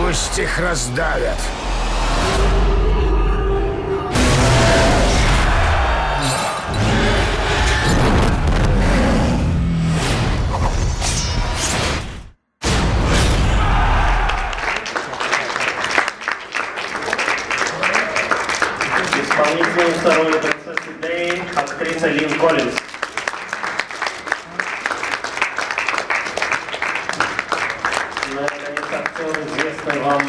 Пусть их раздавят. Исполнительница роли принцессы Дэй, актриса Линн Коллинз. Наконец, актер, известный вам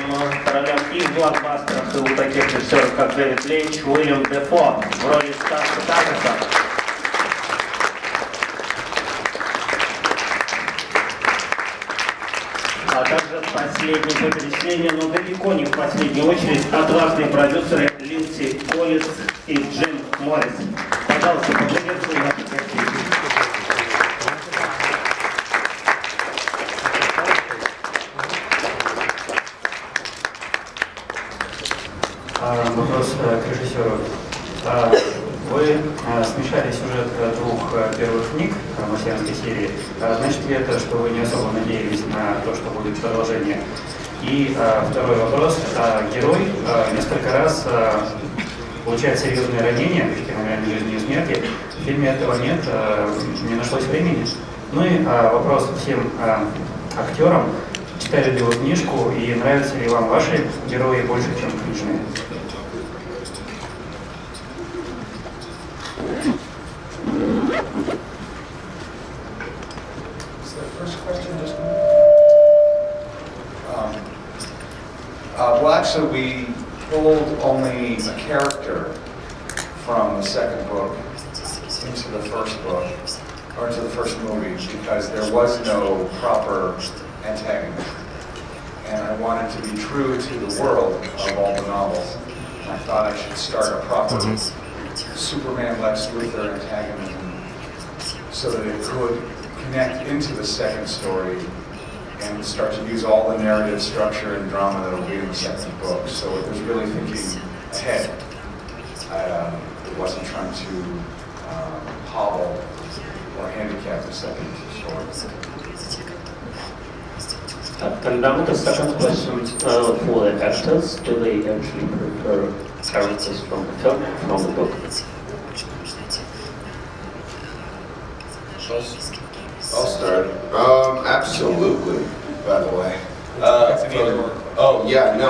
по ролям и в блокбастерах, и у таких режиссеров, как Дэвид Линч, Уиллем Дефо в роли Стаса Такаса. А также последний по перечислению, но далеко не в последнюю очередь, отважные продюсеры Линдси Коллинз и Джим Моррис. Пожалуйста, поприветствуем наших гостей. Вопрос к режиссеру. Вы смешали сюжет двух первых книг марсианской серии. Значит ли это, что вы не особо надеялись на то, что будет продолжение? И второй вопрос. Герой несколько раз получает серьезные ранения, реальной жизни и смерти. В фильме этого нет, не нашлось времени. Ну и вопрос всем актерам. Читали ли вы книжку и нравятся ли вам ваши герои больше, чем книжные? Well, actually, we pulled only a character from the second book into the first book, or into the first movie, because there was no proper antagonist. And I wanted to be true to the world of all the novels. And I thought I should start a proper Superman Lex Luthor antagonism so that it could connect into the second story and start to use all the narrative structure and drama that will be in the second book. So it was really thinking ahead. It wasn't trying to hobble or handicap the second story. And now the second question for the actors. Do they actually prefer characters from the film, from the book? I'll start. Absolutely. By the way. Oh yeah, no.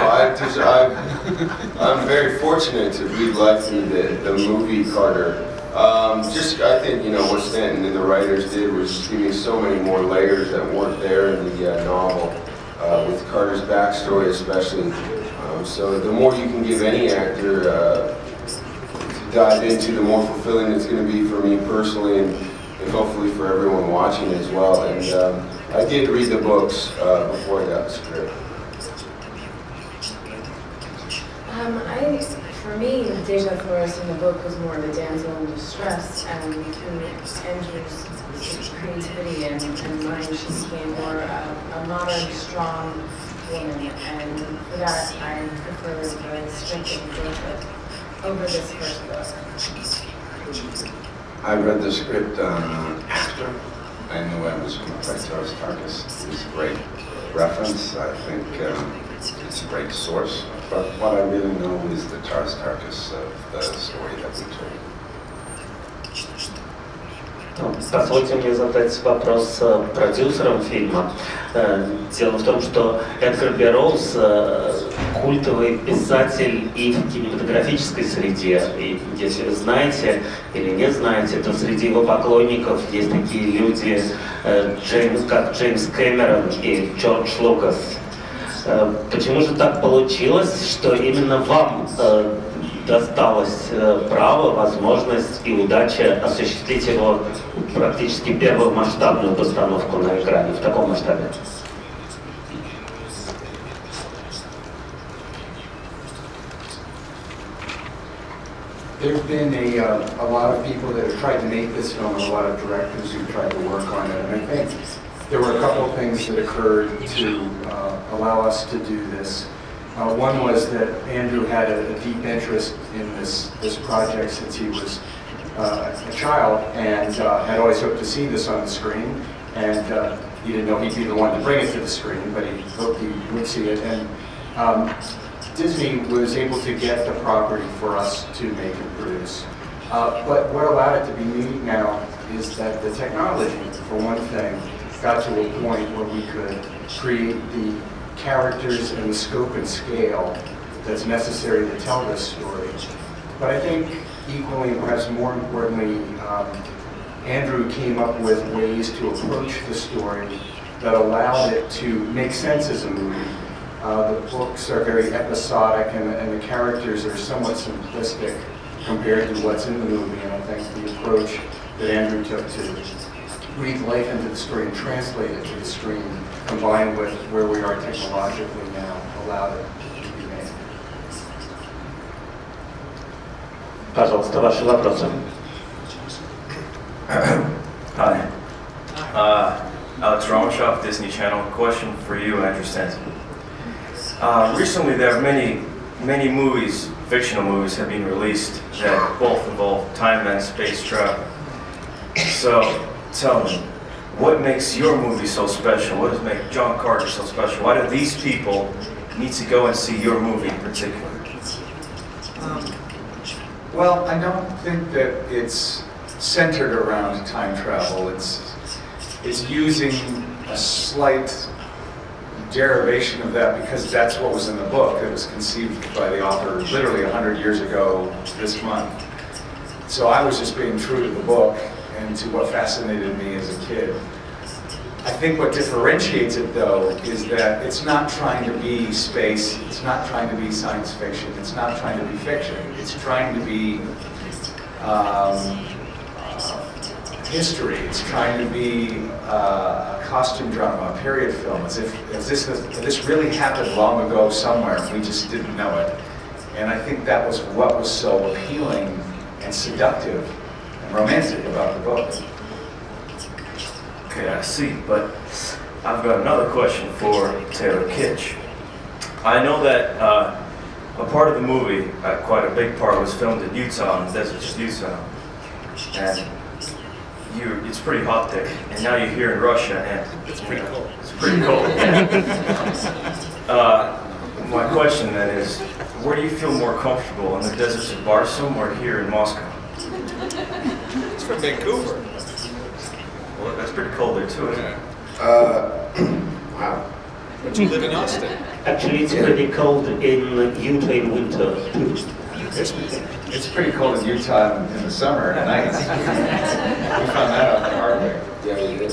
I'm very fortunate to be left in the movie Carter. I think what Stanton and the writers did was give me so many more layers that weren't there in the novel, with Carter's backstory especially. So the more you can give any actor to dive into, the more fulfilling it's going to be for me personally, and hopefully for everyone watching as well. And I did read the books before I got the script. For me, Deja Flores in the book was more of a damsel in distress, and through Andrew's creativity and mind, she became more a modern, strong woman, and for that I prefer the strength of Deja over this first book. I read the script after I knew I was going to play Taurus Tarkus. It's a great reference. I think it's a great source. But what I really know is the Taurus Tarkus of the story that we told. Позвольте мне задать вопрос продюсерам фильма. Дело в том, что Эдгар Берроуз культовый писатель и в кинематографической среде. И если вы знаете или не знаете, то среди его поклонников есть такие люди, как Джеймс Кэмерон и Джордж Лукас. Почему же так получилось, что именно вам досталось право, возможность и удача осуществить его практически первую масштабную постановку на экране в таком масштабе? There's been a lot of people that have tried to make this film, and a lot of directors who've tried to work on it. And I think there were a couple of things that occurred to allow us to do this. One was that Andrew had a deep interest in this project since he was a child, and had always hoped to see this on the screen. And he didn't know he'd be the one to bring it to the screen, but he hoped he would see it. And Disney was able to get the property for us to make and produce. But what allowed it to be unique now is that the technology, for one thing, got to a point where we could create the characters and the scope and scale that's necessary to tell this story. But I think equally, and perhaps more importantly, Andrew came up with ways to approach the story that allowed it to make sense as a movie. The books are very episodic and the characters are somewhat simplistic compared to what's in the movie, and I think the approach that Andrew took to breathe life into the story and translate it to the screen, combined with where we are technologically now, allowed it to be made. Пожалуйста, ваши вопросы. Hi. Alex Ramachov, Disney Channel. Question for you, Andrew Stэнton. Recently, there are many movies, fictional movies, have been released that both involve time and space travel. So, tell me, what makes your movie so special? What does make John Carter so special? Why do these people need to go and see your movie in particular? Well, I don't think that it's centered around time travel. It's using a slight derivation of that because that's what was in the book. It was conceived by the author literally 100 years ago this month. So I was just being true to the book and to what fascinated me as a kid. I think what differentiates it, though, is that it's not trying to be space, it's not trying to be science fiction, it's not trying to be fiction, it's trying to be history, it's trying to be a costume drama, a period film, as if this really happened long ago somewhere and we just didn't know it. And I think that was what was so appealing and seductive and romantic about the book. Okay, I see, but I've got another question for Teylor Kitch. I know that a part of the movie, quite a big part, was filmed in Utah, in the deserts of Utah. And it's pretty hot there, and now you're here in Russia, and it's pretty cold. It's pretty cold, yeah. My question then is, where do you feel more comfortable, in the deserts of Barsoom or here in Moscow? It's from Vancouver. Well, that's pretty cold there too, isn't it? Wow. But you live in Austin. Actually, it's pretty cold in Utah in winter too. It's pretty cold in Utah in the summer at night. We found that out the hard way. Yeah, we did.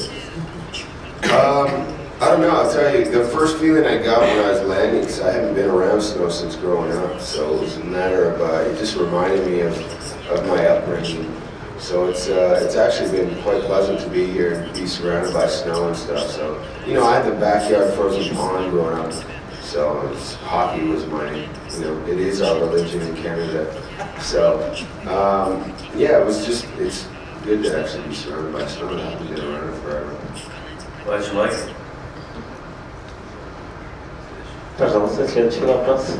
I don't know, I'll tell you, the first feeling I got when I was landing, because I haven't been around snow since growing up, so it was a matter of, it just reminded me of my upbringing. So it's actually been quite pleasant to be here and be surrounded by snow and stuff. So, you know, I had the backyard frozen pond growing up, so hockey was it is our religion in Canada. So, yeah, it's good to actually be surrounded by snow. I haven't been around it forever. Glad you like it. Пожалуйста, следующий вопрос.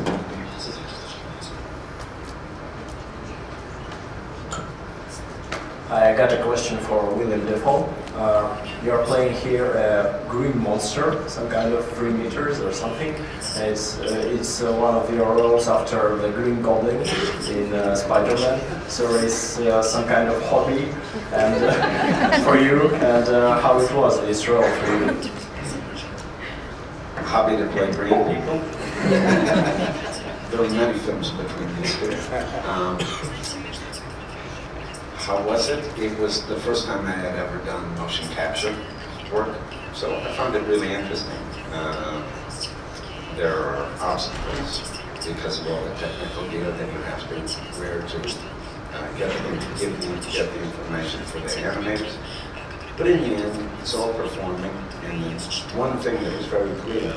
I got a question for Uillem Defo. You are playing here a green monster, some kind of 3 meters or something. It's one of your roles after the Green Goblin in Spider-Man. So it's some kind of hobby and for you, and how it was this role for you. Hobby to play green people. There were many films between these two. How was it? It was the first time I had ever done motion capture work, so I found it really interesting. There are obstacles because of all the technical gear that you have to wear to get the information for the animators. But in the end, it's all performing, and one thing that was very clear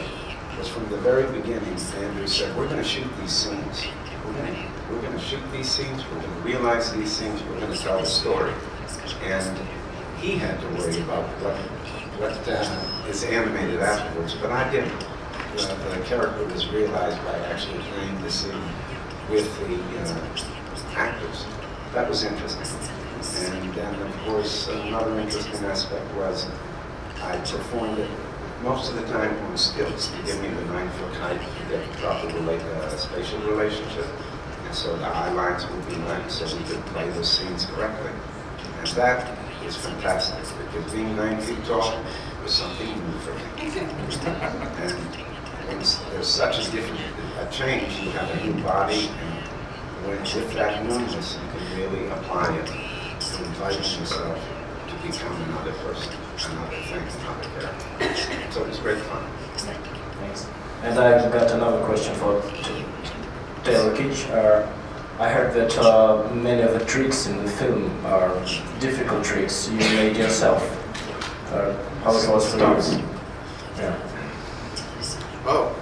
was from the very beginning, Andrew said, we're going to shoot these scenes. We're going to shoot these scenes, we're going to realize these scenes, we're going to tell the story. And he had to worry about what is animated afterwards, but I didn't. The character was realized by actually playing the scene with the actors. That was interesting. And then, of course, another interesting aspect was I performed it most of the time on stilts to give me the 9-foot height to get the proper spatial relationship. And so the eye lines would be right so we could play those scenes correctly. And that is fantastic because being 9 feet tall was something new for me. And when there's such a change, you have a new body, and with that newness, you can really apply it to inviting yourself to become another person, another thing, another character. So it's great fun. Thanks. And I got another question for Teylor Kitch. I heard that many of the tricks in the film are difficult tricks you made yourself. How it was for you? Yeah. Oh.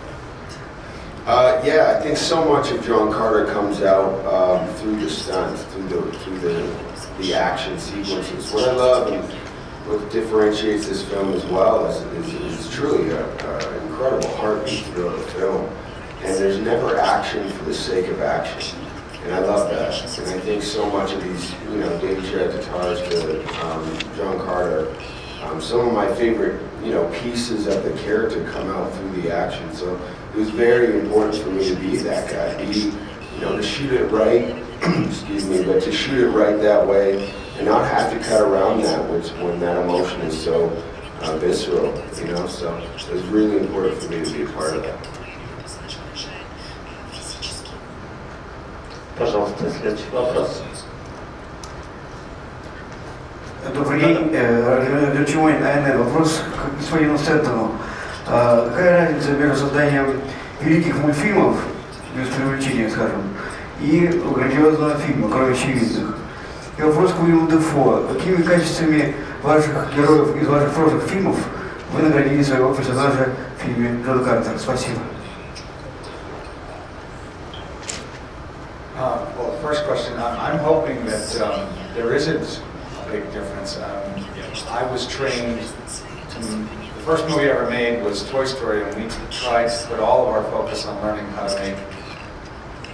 Yeah, I think so much of John Carter comes out through the stunts, through the action sequences. What I love and what differentiates this film as well is truly an incredible heartbeat throughout the film. And there's never action for the sake of action. And I love that. And I think so much of these, David Chad guitars to John Carter, some of my favorite, pieces of the character come out through the action. So it was very important for me to be that guy, to shoot it right, excuse me, but to shoot it right that way and not have to cut around that when that emotion is so visceral, so it was really important for me to be a part of that. Пожалуйста, следующий вопрос. Добрый день. Ключевой, наверное, вопрос к господину Стэнтону. Какая разница между созданием великих мультфильмов, без привлечения, скажем, и грандиозного фильма, кроме очевидных? И вопрос к Уиллему Дефо. Какими качествами ваших героев из ваших прошлых фильмов вы наградили своего персонажа в фильме Джон Картер? Спасибо. Well, the first question, I'm hoping that there isn't a big difference. I was trained the first movie I ever made was Toy Story, and we tried to put all of our focus on learning how to make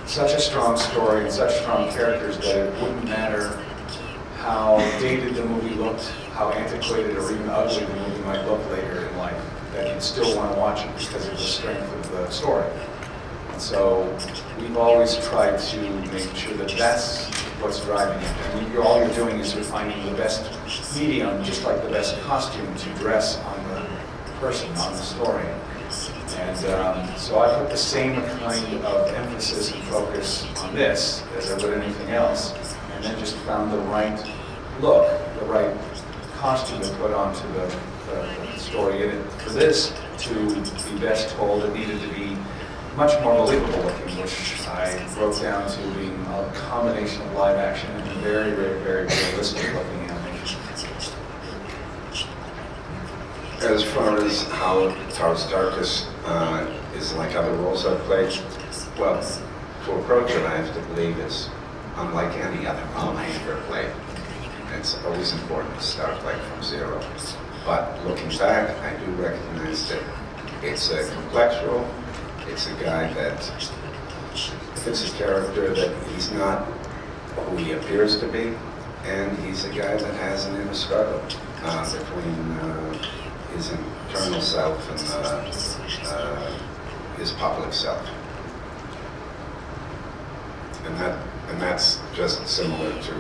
such a strong story and such strong characters that it wouldn't matter how dated the movie looked, how antiquated or even ugly the movie might look later in life, that you'd still want to watch it because of the strength of the story. And so we've always tried to make sure that that's what's driving it. And all you're doing is you're finding the best medium, just like the best costume to dress on the person, on the story. And so I put the same kind of emphasis and focus on this as I would anything else, and then just found the right look, the right costume to put onto the story. And for this to be best told, it needed to be much more believable looking, which I broke down to being a combination of live action and very, very, very realistic looking animation. As far as how Starkus is like other roles I've played, well, to approach it, I have to believe it's unlike any other role I ever played. It's always important to start like from zero. But looking back, I do recognize that it's a complex role. It's a guy that fits a character that he's not who he appears to be, and he's a guy that has an inner struggle between his internal self and his public self. And that's just similar to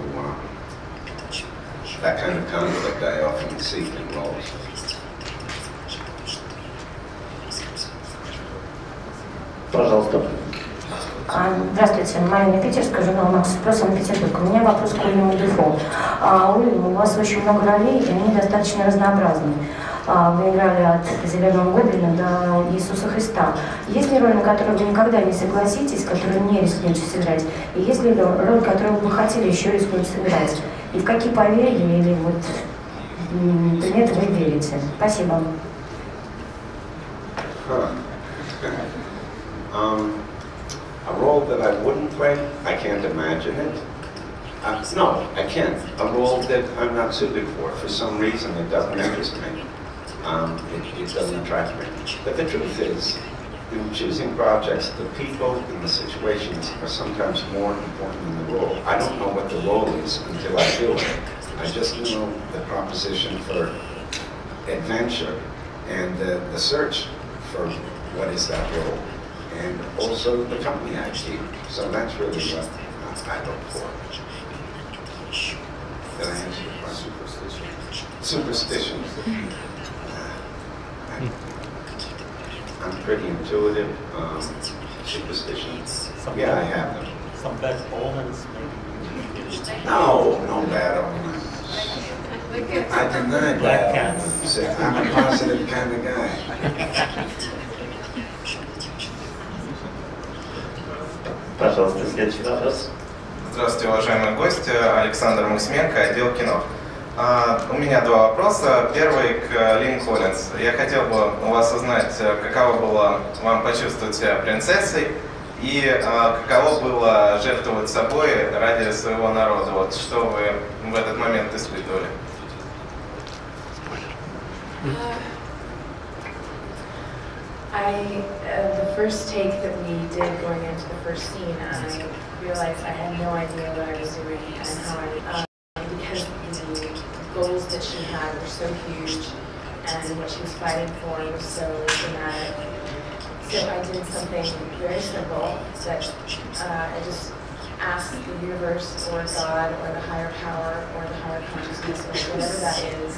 that kind of conflict I often see in roles. Пожалуйста. Здравствуйте, Марина Питерская, журнал «Макс», Санкт-Петербург. У меня вопрос к Уиллему Дефо. Уиллем, у вас очень много ролей, и они достаточно разнообразны. Вы играли от Зеленого Гоблина до Иисуса Христа. Есть ли роль, на которую вы никогда не согласитесь, которую не рискнете сыграть? И есть ли роль, которую вы бы хотели еще рискнуть сыграть? И в какие поверья или вот предметы вы верите? Спасибо. A role that I wouldn't play, I can't imagine it. No, I can't. A role that I'm not suited for some reason, it doesn't interest me. It doesn't attract me. But the truth is, in choosing projects, the people and the situations are sometimes more important than the role. I don't know what the role is until I do it. I just know the proposition for adventure and the search for what is that role, and also the company I keep. So that's really what I look for. Did I answer your question? Superstition. I'm pretty intuitive. Superstitions. Yeah, I have them. Some bad omens, maybe. No bad omens. I deny bad omens. I'm a positive kind of guy. Пожалуйста, следующий вопрос. Здравствуйте, уважаемый гость, Александр Максименко, отдел кино. У меня два вопроса. Первый к Линн Коллинз. Я хотел бы у вас узнать, каково было вам почувствовать себя принцессой и каково было жертвовать собой ради своего народа. Вот что вы в этот момент испытывали? The first take that we did going into the first scene, I realized I had no idea what I was doing and how because the goals that she had were so huge and what she was fighting for was so dramatic. So I did something very simple that I just asked the universe or God or the higher power or the higher consciousness or whatever that is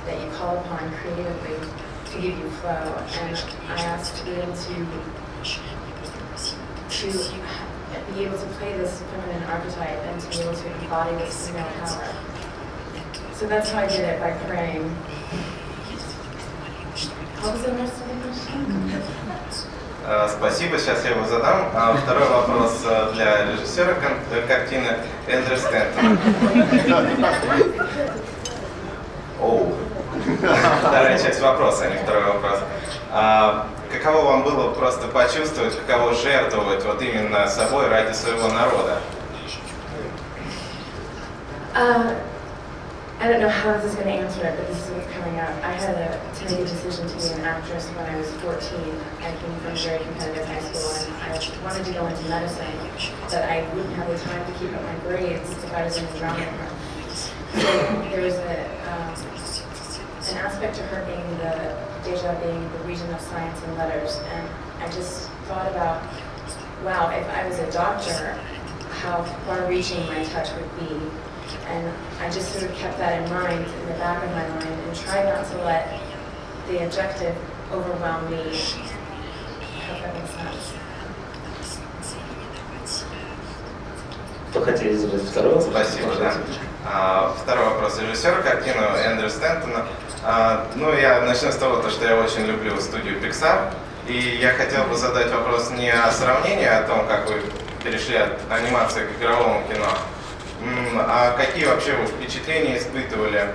that you call upon creatively to give you flow. And I asked to be able to be able to play this feminine archetype and to be able to embody this female power. So that's how I did it, by praying. What was the rest of the question? Спасибо, сейчас я его задам. Второй вопрос для режиссера картины Эндрю Стэнтона. Вторая часть вопроса, а не второй вопрос. Каково вам было просто почувствовать, каково жертвовать вот именно собой ради своего народа? I don't know how this is going to answer it, but this is what's coming out. I had to make a decision to be an actress when I was 14. I came from a very competitive high school, and I wanted to go into medicine, but I wouldn't have the time to keep up my grades if I was in the drama department. So there was an aspect to her being being the region of science and letters, and I just thought about, wow, if I was a doctor, how far-reaching my touch would be. And I just sort of kept that in mind, in the back of my mind, and tried not to let the objective overwhelm me. I hope that makes sense. Кто хотели задать второй вопрос? Спасибо, да. Второй вопрос режиссера картины Эндрю Стэнтона. Ну, я начну с того, что я очень люблю студию Pixar, и я хотел бы задать вопрос не о сравнении, о том, как вы перешли от анимации к игровому кино, а какие вообще вы впечатления испытывали,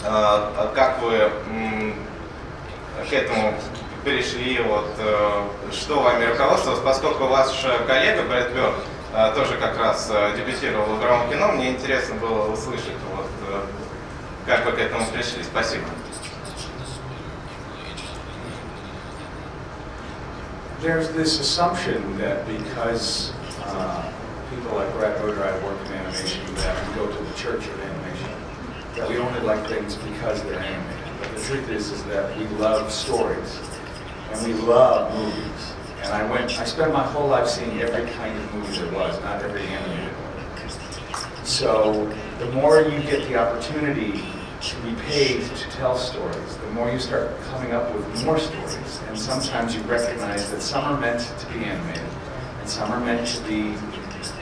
как вы к этому перешли, вот, что вами руководствовалось, поскольку ваш коллега Брэд Бёрд тоже как раз дебютировал в игровом кино, мне интересно было услышать, вот, как вы к этому пришли. Спасибо. There's this assumption that because people like Brad Bird or I work in animation, that we go to the church of animation, that we only like things because they're animated. But the truth is that we love stories, and we love movies. And I spent my whole life seeing every kind of movie there was, not every animated one. So the more you get the opportunity to be paid to tell stories, the more you start coming up with more stories. And sometimes you recognize that some are meant to be animated, and some are meant to be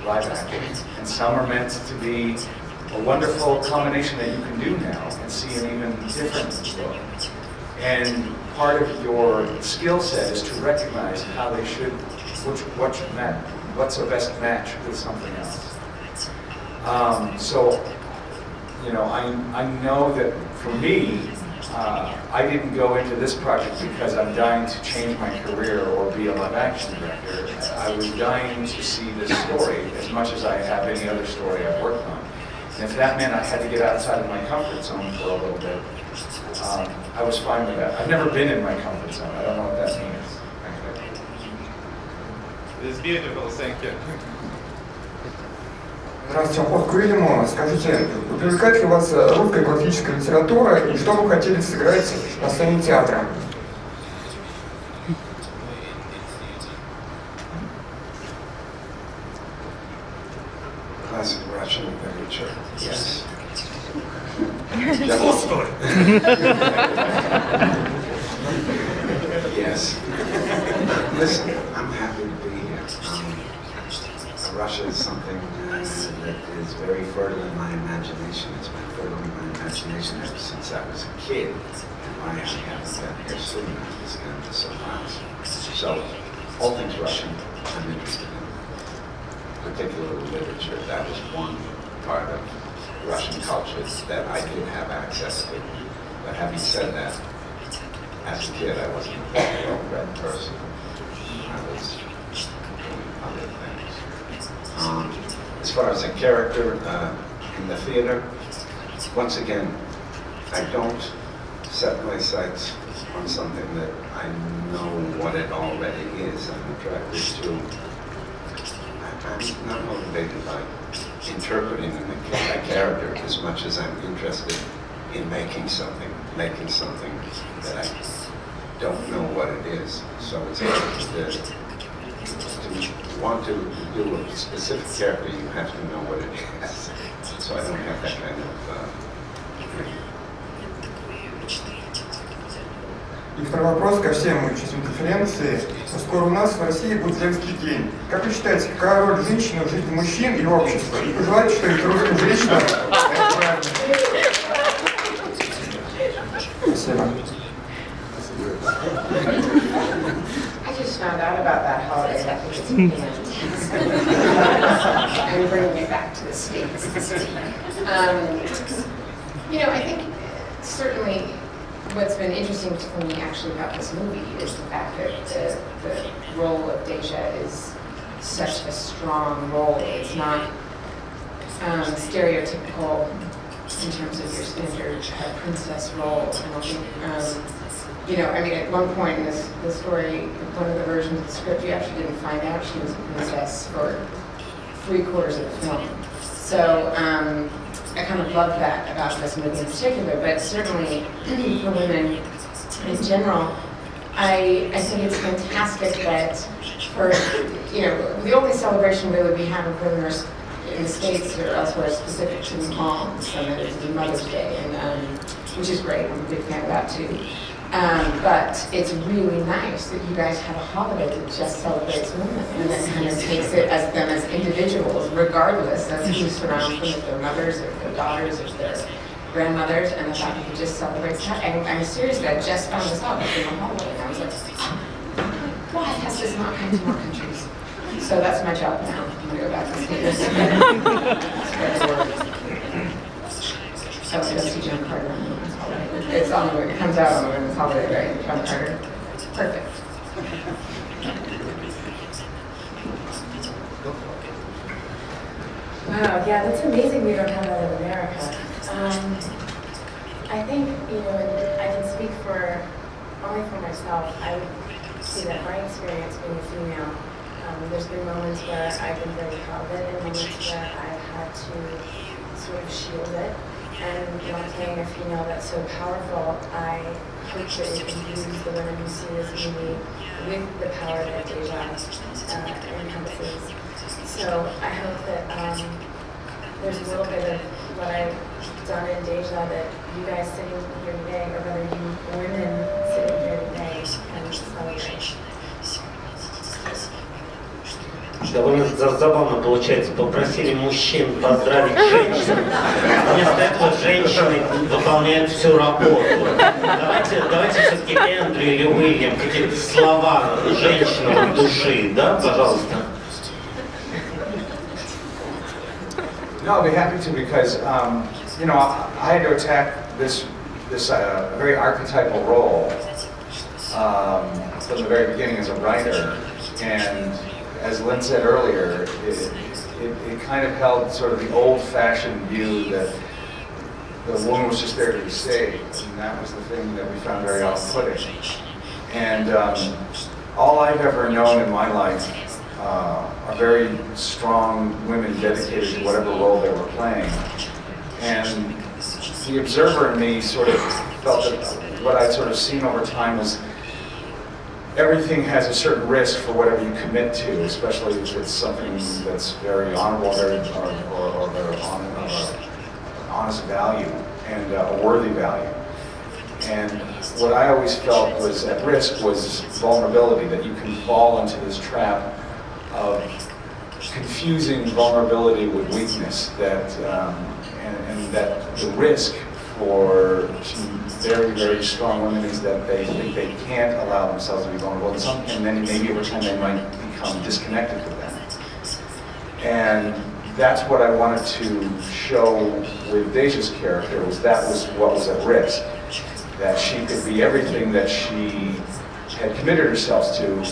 live action, and some are meant to be a wonderful combination that you can do now and see an even different book. And part of your skill set is to recognize how they should, what's the best match with something else. So, you know, I know that for me, I didn't go into this project because I'm dying to change my career or be a live action director. I was dying to see this story as much as I have any other story I've worked on. And if that meant I had to get outside of my comfort zone for a little bit, I was fine with that. I've never been in my comfort zone. I don't know what that means. It's beautiful, thank you. Здравствуйте, вопрос к Уиллему. Скажите, привлекает ли вас русская классическая литература и что вы хотели сыграть на сцене театра? Classic Russian literature, yes. Yes. Listen, I'm happy to be here. Russia is something that is very fertile in my imagination. It's been fertile in my imagination ever since I was a kid. And why I haven't been here sooner is kind of a surprise. So, all things Russian, I'm interested in. Particularly literature. That was one part of Russian culture that I did have access to. But having said that, as a kid I wasn't a well-read person. I was doing other things. As far as a character in the theater, once again, I don't set my sights on something that I know what it already is. I'm attracted to. I'm not motivated by interpreting a character as much as I'm interested in making something that I don't know what it is. So it's hard to want to do a specific character, you have to know what it is. So I don't have that kind of И второй вопрос ко всем участникам конференции. Скоро у нас в России будет женский день. Как вы считаете, какая роль женщины в жизни мужчин и общества? И пожелаете что-нибудь русским женщинам? Спасибо. I just found out about that holiday. I think it's I'm bringing it back to the States. You know, I think certainly what's been interesting for me actually about this movie is the fact that the role of Deja is such a strong role. It's not stereotypical in terms of your standard princess role. I don't think, you know, I mean, at one point in the story, one of the versions of the script, you actually didn't find out she was a princess for 3/4 of the film. So I kind of love that about this movie in particular, but certainly for women in general, I think it's fantastic that for, you know, the only celebration really we have of women in the States or elsewhere is specific to moms, and it is Mother's Day, and which is great. I'm a big fan of that too. But it's really nice that you guys have a holiday that just celebrates women and that kind of takes it as them as individuals, regardless of who surrounds them, if they're mothers, if they're daughters, if they're grandmothers, and the fact that it just celebrates that. I'm seriously, I just found this out in the holiday, and I was like, why has this not come to more countries? So that's my job now. I'm going to go back and see this. I went to go see John Carter on the Women's Holiday. It's on the, it comes out on the Women's Holiday, right? John Carter. Perfect. Wow, yeah, that's amazing we don't have that in America. I think, you know, and I can speak for, only for myself, I would see that my experience being a female, there's been moments where I've been very proud of it and moments where I've had to sort of shield it. And you know, playing a female that's so powerful, I hope that it can use the women who see this movie with the power that Deja encompasses. So I hope that there's a little bit of what I've done in Deja that you guys sitting here today, or rather you women sitting here today, can celebrate. Довольно забавно получается. Попросили мужчин поздравить женщин. Вместо этого женщины выполняют всю работу. Давайте все-таки Эндрю или Уиллем какие-то слова женщинам души, да, пожалуйста. No, I'll be happy to because, you know, I had to attack this very archetypal role from the very beginning as a writer, and as Lynn said earlier, it kind of held sort of the old-fashioned view that the woman was just there to be saved, and that was the thing that we found very off-putting. And all I've ever known in my life are very strong women dedicated to whatever role they were playing. And the observer in me sort of felt that what I'd sort of seen over time was everything has a certain risk for whatever you commit to, especially if it's something that's very honorable or very honest value and a worthy value. And what I always felt was at risk was vulnerability, that you can fall into this trap of confusing vulnerability with weakness, that and that the risk for some very, very strong women is that they think they can't allow themselves to be vulnerable, and then maybe over time they might become disconnected with them. And that's what I wanted to show with Deja's character, was that was what was at risk. That she could be everything that she had committed herself to,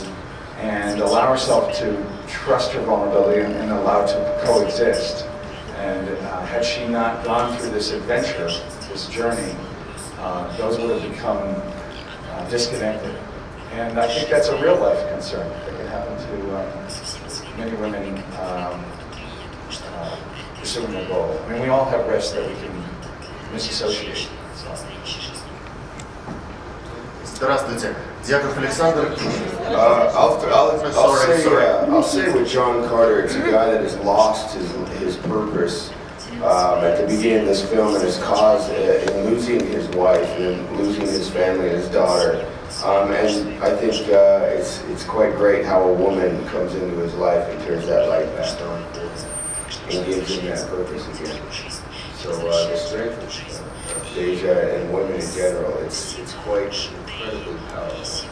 and allow herself to trust her vulnerability and allow it to coexist. And had she not gone through this adventure, this journey, those would have become disconnected. And I think that's a real life concern that can happen to many women pursuing their goal. I mean, we all have risks that we can misassociate. So. Здравствуйте. Дьяков Александр. I'll say with John Carter, it's a guy that has lost his purpose at the beginning of this film and his cause in losing his wife and losing his family and his daughter. And I think it's quite great how a woman comes into his life and turns that light back on for him and gives him that purpose again. So the strength of Deja and women in general, it's quite incredibly powerful.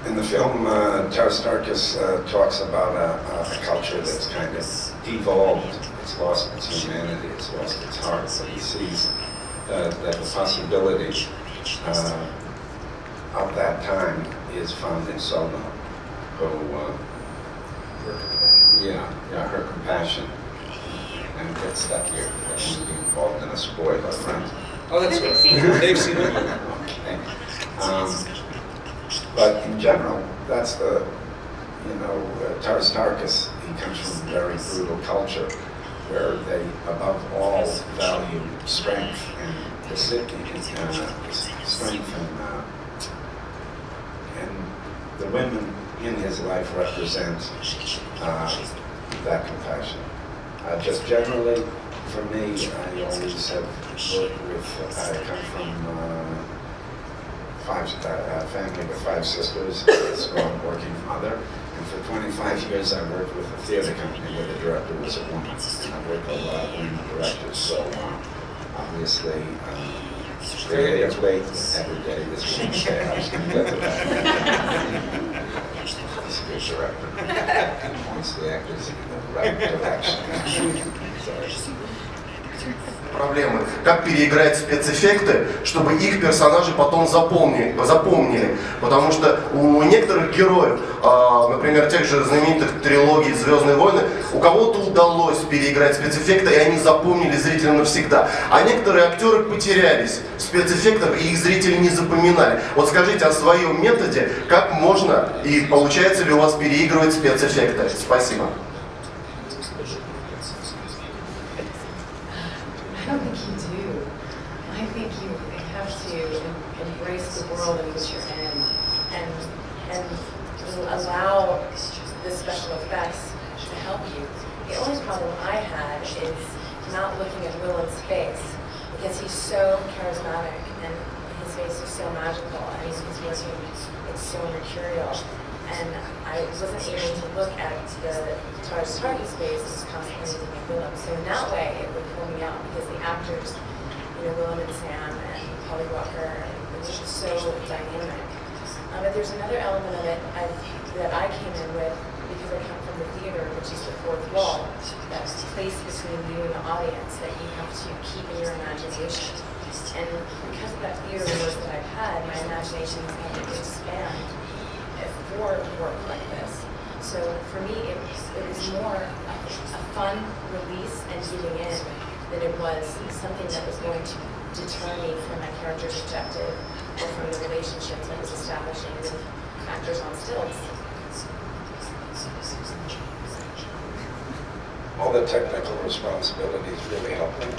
In the film, Tarstarchus talks about a culture that's kind of devolved. It's lost its humanity, it's lost its heart, but he sees that the possibility of that time is found in Soma, who, her compassion, and gets stuck here. She's involved in a spoiler, right? Oh, that's right. They've seen it. Okay. But in general, that's the, Tarstarchus, he comes from a very brutal culture where they, above all, value strength and strength and the women in his life represent that compassion. Just generally, for me, I always have worked with, I come from a family with 5 sisters, a strong working mother, and for 25 years I worked with a theater company where the director was a woman, and I worked with a lot of women directors, so obviously, it's late every day this Wednesday, I was going to get to that. He's a good director. He points the actors in the right direction. Sorry. Проблемы. Как переиграть спецэффекты, чтобы их персонажи потом запомнили. Потому что у некоторых героев, например, тех же знаменитых трилогий «Звездные войны», у кого-то удалось переиграть спецэффекты, и они запомнили зрителя навсегда. А некоторые актеры потерялись в спецэффектах, и их зрители не запоминали. Вот скажите о своем методе, как можно и получается ли у вас переигрывать спецэффекты? Спасибо. I don't think you do. I think you have to embrace the world in which you're in and allow the special effects to help you. The only problem I had is not looking at Willem's face, because he's so charismatic and his face is so magical. I mean, he's working, it's so mercurial. And I wasn't able to look at the Tarstarchus face as constantly looking at Willem. So in that way, it would pull me out, because the actors, Willem and Sam and Polly Walker, it was just so dynamic. But there's another element of it that I came in with, because I come from the theater, which is the fourth wall, that place between you and the audience that you have to keep in your imagination. And because of that theater work that I've had, my imagination has had to expand for work like this. So for me, it was more a fun release and giving in than it was something that was going to deter me from my character's objective or from the relationships I was establishing with actors on stilts? All the technical responsibilities really help them.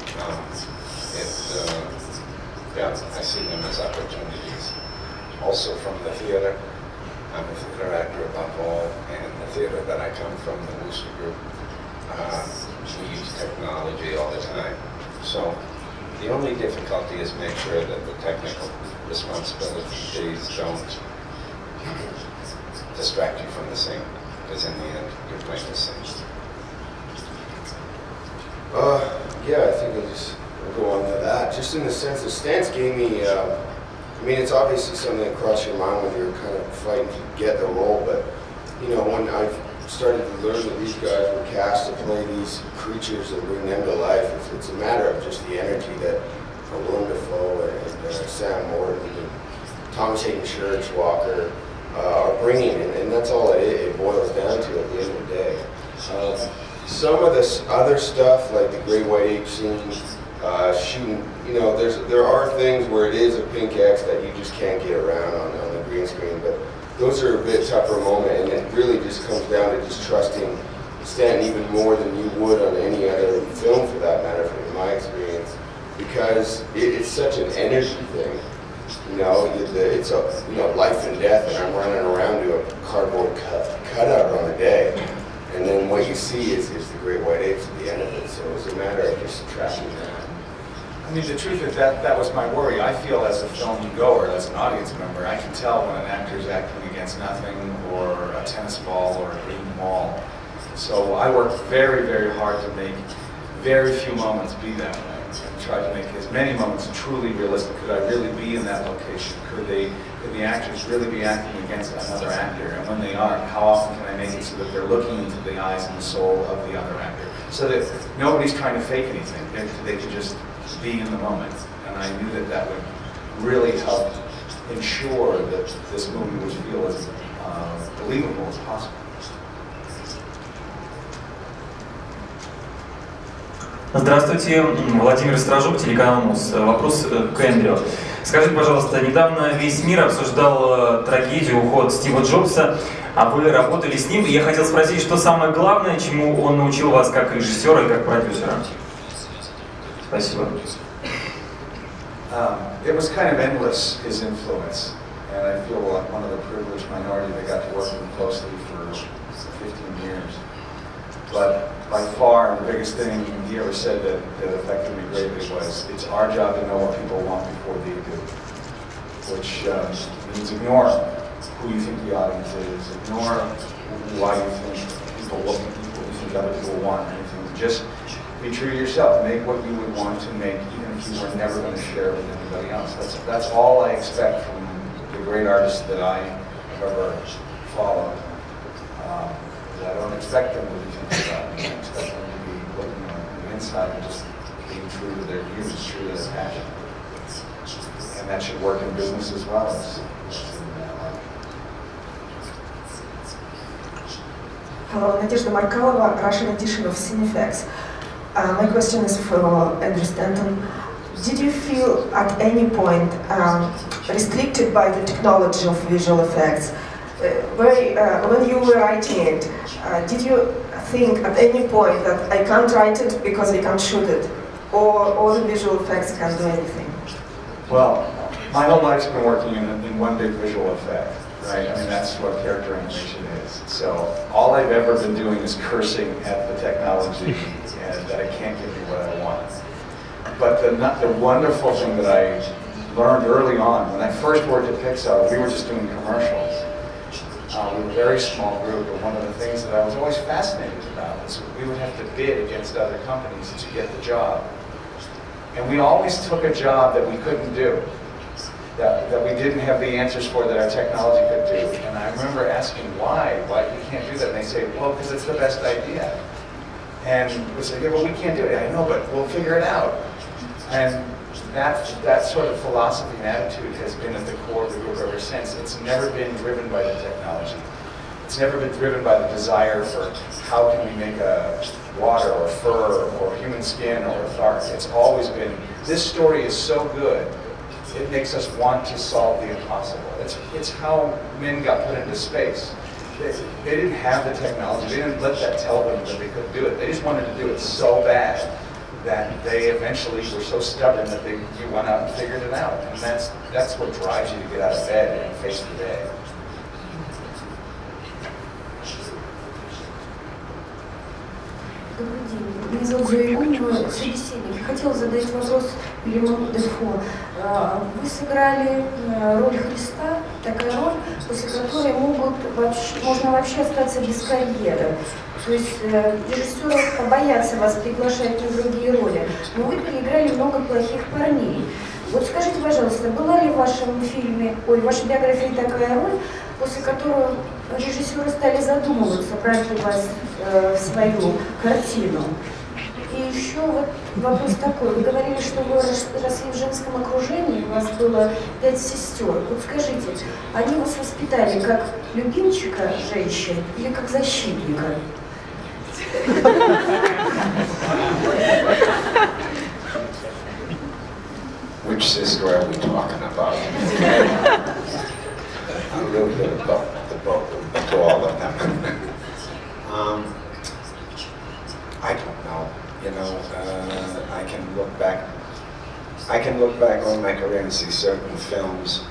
Yeah, I see them as opportunities. Also from the theater, I'm a theater actor above all, and the theater that I come from, the Wooster Group, we use technology all the time. So the only difficulty is make sure that the technical responsibilities don't distract you from the scene, because in the end, you're playing the scene. Yeah, I think I'll go on to that. Just in the sense that Stance gave me, I mean, it's obviously something that crosses your mind when you're kind of fighting to get the role, but, you know, when I started to learn that these guys were cast to play these creatures and bring them to life, it's a matter of just the energy that Uillem Defo and Sam Morton and Thomas Hayden Church Walker are bringing, and that's all it boils down to at the end of the day. Some of this other stuff, like the Great White Ape scene, shooting, you know, there are things where it is a pink X that you just can't get around on the green screen, but those are a bit tougher moment, and it really just comes down to just trusting Stanton even more than you would on any other film, for that matter, from my experience, because it's such an energy thing. You know, it's a life and death, and I'm running around to a cardboard cutout on a day. And then what you see is the Great White Apes at the end of it. So it's a matter of just tracking that. I mean, the truth is that was my worry. I feel as a film goer, as an audience member, I can tell when an actor is acting against nothing, or a tennis ball, or a green wall. So I worked very, very hard to make very few moments be that way. And try to make as many moments truly realistic. Could I really be in that location? Could the actors really be acting against another actor? And when they are, how often can I make it so that they're looking into the eyes and the soul of the other actor? So that nobody's trying to fake anything. They can just be in the moment. And I knew that that would really help ensure that this movie would feel as believable as possible. Здравствуйте, Владимир Стражук, телеканал МУЗ. Вопрос к Эндрю. Скажите, пожалуйста, недавно весь мир обсуждал трагедию, уход Стива Джобса, а вы работали с ним, и я хотел спросить, что самое главное, чему он научил вас как режиссера и как продюсера? Спасибо. It was kind of endless, his influence, and I feel like one of the privileged minority that got to work with him closely for 15 years. But by far, the biggest thing he ever said that affected me greatly was, it's our job to know what people want before they do. Which means ignore who you think the audience is, ignore why you think what you think other people want, or anything. Just be true to yourself. Make what you would want to make, even if you were never going to share it with anybody else. That's all I expect from the great artists that I have ever followed. I don't expect them to be thinking about me. I expect them to be looking on the inside and just being true to their views, true to their passion. And that should work in business as well as in art. Hello, Nadezhda Markalova, Russian edition of Cinefx. My question is for Эндрю Стэнтон. Did you feel at any point restricted by the technology of visual effects? When you were writing it, did you think at any point that I can't write it because I can't shoot it, or all the visual effects can do anything? Well, my whole life's been working in one big visual effect, right? I mean, that's what character animation is. So all I've ever been doing is cursing at the technology and that I can't give you what I want. But the wonderful thing that I learned early on, when I first worked at Pixar, we were just doing commercials. We were a very small group, but one of the things that I was always fascinated about was we would have to bid against other companies to get the job. And we always took a job that we couldn't do, that we didn't have the answers for that our technology could do. And I remember asking why we can't do that. And they say, well, because it's the best idea. And we say, yeah, well, we can't do it. I know, but we'll figure it out. And that sort of philosophy and attitude has been at the core of the group ever since. It's never been driven by the technology. It's never been driven by the desire for how can we make a water or fur or human skin or a thark. It's always been, this story is so good It makes us want to solve the impossible. It's how men got put into space. They didn't have the technology. They didn't let that tell them that they couldn't do it. They just wanted to do it so bad that they eventually were so stubborn that you went out and figured it out. And that's what drives you to get out of bed and face the day. Добрый день. Меня зовут Уиллем, собеседник. Хотела задать вопрос Уиллему Дефо. Вы сыграли роль Христа, такая роль, после которой можно вообще остаться без карьеры. То есть режиссеры побоятся вас приглашать на другие роли. Но вы переиграли много плохих парней. Вот скажите, пожалуйста, была ли в вашем фильме, в вашей биографии такая роль, после которой режиссеры стали задумываться, брать ли вас в свою картину? И еще вот вопрос такой. Вы говорили, что вы росли в женском окружении, у вас было 5 сестер. Вот скажите, они вас воспитали как любимчика женщин или как защитника? Which sister are we talking about? A little bit about the both, to all of them. I don't know. You know, I can look back on my career and see certain films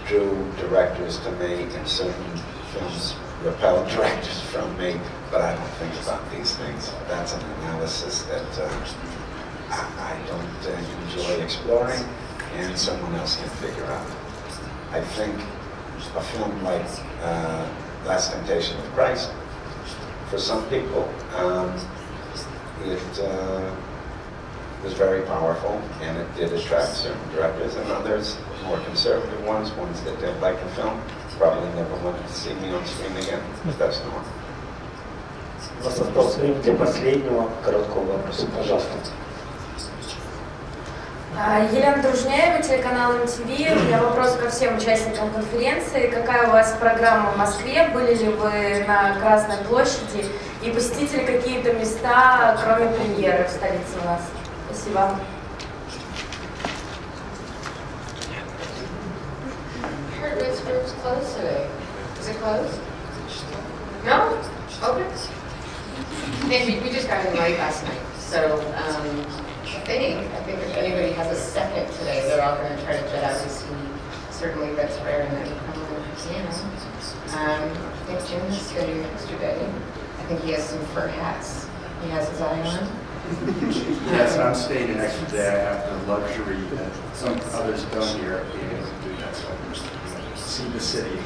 drew directors to me, and certain films repelled directors from me. But I don't think about these things. That's an analysis that I don't enjoy exploring, and someone else can figure out. I think a film like Last Temptation of Christ, for some people, it was very powerful, and it did attract certain directors, and others, more conservative ones that didn't like the film, probably never wanted to see me on screen again, but that's normal. У нас осталось время для последнего короткого вопроса, пожалуйста. Елена Дружняева, телеканал МТВ. У меня вопрос ко всем участникам конференции. Какая у вас программа в Москве? Были ли вы на Красной площади? И посетили какие-то места, кроме премьеры в столице у нас? Спасибо. Which group's closed today? Is it closed? No? Open? We just got in late last night, so I think if anybody has a second today, they're all going to try to jet out and see certainly Red Square and then come over to piano. I think Jim is studying yesterday. I think he has some fur hats he has his eye on. Yes, I'm staying an extra day. I have the luxury that some others don't here being able to do that. So I can see the city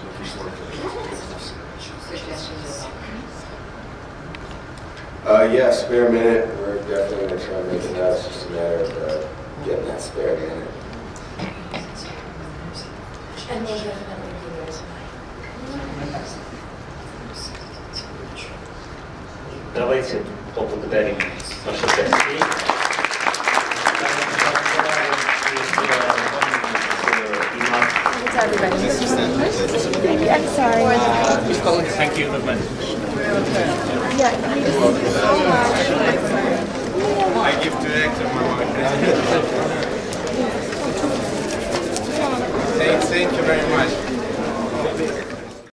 looking forward to it. Suggestions? Yeah, spare minute. We're definitely going to try and make it out. It's just a matter of getting that spare minute. And we'll definitely do yours. Давайте поблагодарим наших гостей. I'm sorry. Thank you. Yeah,